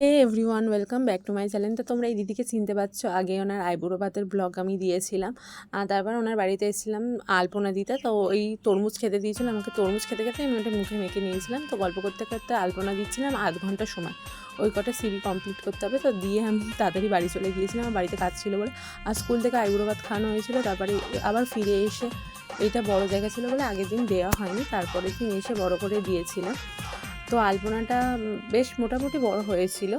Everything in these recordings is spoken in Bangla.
Hey everyone, welcome back to my channel. তো তোমরা এই দিদিকে চিনতে পারছো, আগে ওনার আইবুড়ো ভাতের ব্লগ আমি দিয়েছিলাম। আর তারপর ওনার বাড়িতে এসেছিলাম আলপনা দিতে। তো ওই তরমুজ খেতে দিয়েছিল আমাকে, তরমুজ খেতে খেতে আমি ওটা মুখে মেখে নিয়েছিলাম। তো গল্প করতে করতে আলপনা দিচ্ছিলাম, আধ ঘন্টা সময় ওই কটা সিঁড়ি কমপ্লিট করতে হবে। তো দিয়ে আমি তাড়াতাড়ি বাড়ি চলে গিয়েছিলাম, আমার বাড়িতে কাজ ছিল বলে। আর স্কুল থেকে আইবুড়ো ভাত খাওয়ানো হয়েছিল, তারপরে আবার ফিরে এসে এইটা বড় জায়গা ছিল বলে আগের দিন দেওয়া হয়নি, তারপরের দিন এসে বড় করে দিয়েছিলাম। তো আলপনাটা বেশ মোটামুটি বড় হয়েছিল।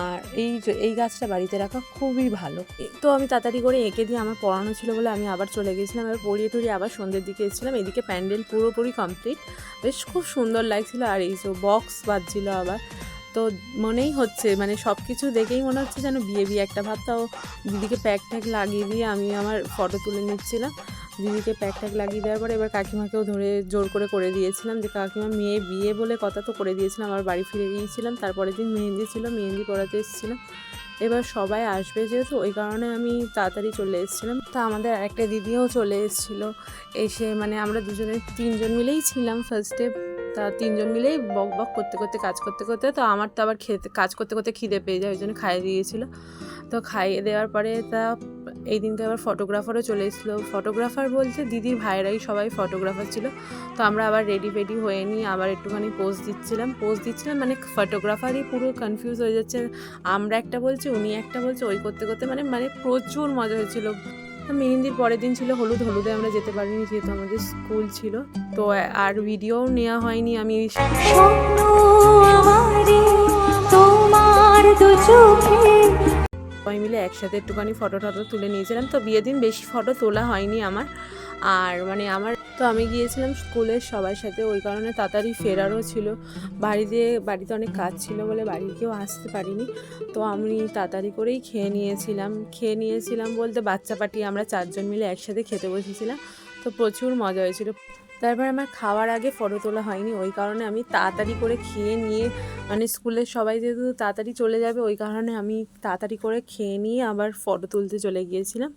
আর এই গাছটা বাড়িতে রাখা খুবই ভালো। তো আমি তাড়াতাড়ি করে এঁকে দিয়ে আমার পড়ানো ছিল বলে আমি আবার চলে গেছিলাম। এবার পড়িয়ে টড়িয়ে আবার সন্ধ্যের দিকে এসেছিলাম। এদিকে প্যান্ডেল পুরোপুরি কমপ্লিট, বেশ খুব সুন্দর লাগছিলো। আর এই যে বক্স বাজছিল আবার, তো মনেই হচ্ছে মানে সব কিছু দেখেই মনে হচ্ছে যেন বিয়ে বিয়ে একটা ভাব। তাও দিদিকে প্যাক ট্যাক লাগিয়ে দিয়ে আমি আমার ফটো তুলে নিচ্ছিলাম। দিদিকে প্যাক ট্যাক লাগিয়ে দেওয়ার পরে এবার কাকিমাকেও ধরে জোর করে দিয়েছিলাম, যে কাকিমা মেয়ে বিয়ে বলে কথা তো করে দিয়েছিলাম। আবার বাড়ি ফিরে গিয়েছিলাম, তারপরের দিন মেহেন্দি ছিল, মেহেন্দি পড়াতে এসেছিলাম। এবার সবাই আসবে যেহেতু, ওই কারণে আমি তাড়াতাড়ি চলে এসেছিলাম। তা আমাদের আরেকটা দিদিও চলে এসেছিলো। এসে মানে আমরা তিনজন মিলেই ছিলাম ফার্স্টে। তা তিনজন মিলেই বক বক করতে করতে কাজ করতে করতে, তো আমার তো আবার কাজ করতে করতে খিদে পেয়ে যায়, ওই জন্য খাইয়ে দিয়েছিলো। তো খাইয়ে দেওয়ার পরে তা এই দিনকে আবার ফটোগ্রাফারও চলে এসেছিলো। ফটোগ্রাফার বলতে দিদির ভাইরাই সবাই ফটোগ্রাফার ছিল। তো আমরা আবার রেডি হয়ে নিয়ে আবার একটুখানি পোজ দিচ্ছিলাম মানে ফটোগ্রাফারই পুরো কনফিউজ হয়ে যাচ্ছে, আমরা একটা বলছি উনি একটা বলছে, ওই করতে করতে মানে প্রচুর মজা হয়েছিল। মেহেন্দির পরের দিন ছিল হলুদে আমরা যেতে পারিনি যেহেতু আমাদের স্কুল ছিল। তো আর ভিডিও নেওয়া হয়নি। আমি সবাই মিলে একসাথে একটুখানি ফটো তুলে নিয়েছিলাম। তো বিয়ের দিন বেশি ফটো তোলা হয়নি আমার। আর মানে তো আমি গিয়েছিলাম স্কুলের সবার সাথে, ওই কারণে তাড়াতাড়ি ফেরারও ছিল। বাড়িতে অনেক কাজ ছিল বলে বাড়িতেও আসতে পারিনি। তো আমি তাড়াতাড়ি করেই খেয়ে নিয়েছিলাম বলতে বাচ্চা পার্টি আমরা 4 জন মিলে একসাথে খেতে বসেছিলাম। তো প্রচুর মজা হয়েছিল। তারপর আমার খাওয়ার আগে ফটো তোলা হয়নি, ওই কারণে আমি তাড়াতাড়ি করে খেয়ে নিয়ে মানে স্কুলের সবাই যেহেতু তাড়াতাড়ি চলে যাবে, ওই কারণে আমি তাড়াতাড়ি করে খেয়ে নিয়ে আবার ফটো তুলতে চলে গিয়েছিলাম।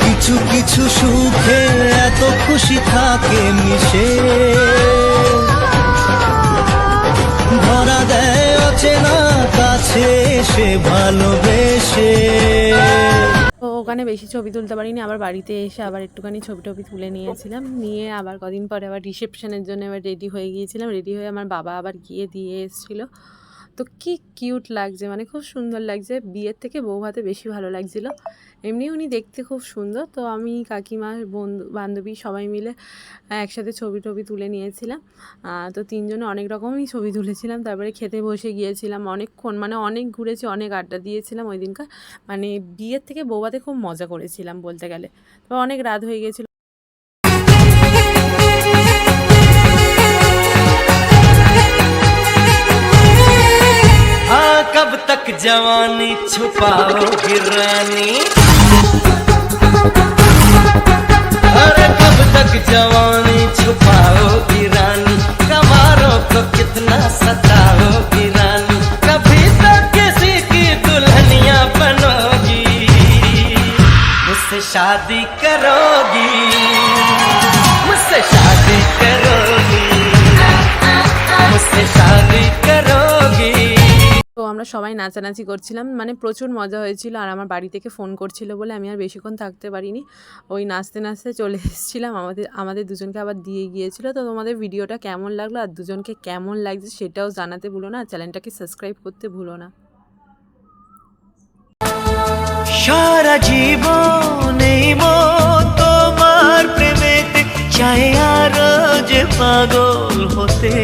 কিছু কিছু সুখে এত খুশি থাকে মিশে, ধরা দেয় অচেনা কাছে সে ভালোবেসে। তো ওখানে বেশি ছবি তুলতে পারিনি, আবার বাড়িতে এসে আবার একটুখানি ছবি তুলে নিয়েছিলাম। নিয়ে আবার কদিন পরে আবার রিসেপশনের জন্য আবার রেডি হয়ে গিয়েছিলাম। রেডি হয়ে আমার বাবা আবার গিয়ে দিয়ে এসেছিলো। তো কি কিউট লাগছে, মানে খুব সুন্দর লাগছে। বিয়ের থেকে বউ ভাতে বেশি ভালো লাগছিলো। এমনি উনি দেখতে খুব সুন্দর। তো আমি কাকিমা বান্ধবী সবাই মিলে একসাথে ছবি তুলে নিয়েছিলাম। তো তিনজনে অনেক রকমই ছবি তুলেছিলাম। তারপরে খেতে বসে গিয়েছিলাম অনেকক্ষণ, মানে অনেক ঘুরেছি, অনেক আড্ডা দিয়েছিলাম ওই দিনকার। মানে বিয়ের থেকে বউ ভাতে খুব মজা করেছিলাম বলতে গেলে। তো অনেক রাত হয়ে গেছিলো। कब तक जवानी छुपाओगी रानी, अरे कब तक जवानी छुपाओगी रानी, कमारों को कितना सताओगी रानी, कभी तो किसी की दुल्हनिया बनोगी, मुझसे शादी करोगी, मुझसे शादी करोगी, मुझसे शादी करोगी। তো আমরা সবাই নাচানাচি করছিলাম, মানে প্রচুর মজা হয়েছিল। আর আমার বাড়ি থেকে ফোন করছিল বলে আমি আর বেশিক্ষণ থাকতে পারিনি, ওই নাচতে চলে এসেছিলাম। আমাদের দুজনকে আবার দিয়ে গিয়েছিল। তো তোমাদের ভিডিওটা কেমন লাগলো আর দুজনকে কেমন লাগছে সেটাও জানাতে ভুলো না, আর চ্যানেলটাকে সাবস্ক্রাইব করতে ভুলো না। সারা জীবন এই তোমার প্রেমেতে চাই আরো যে পাগল হতে।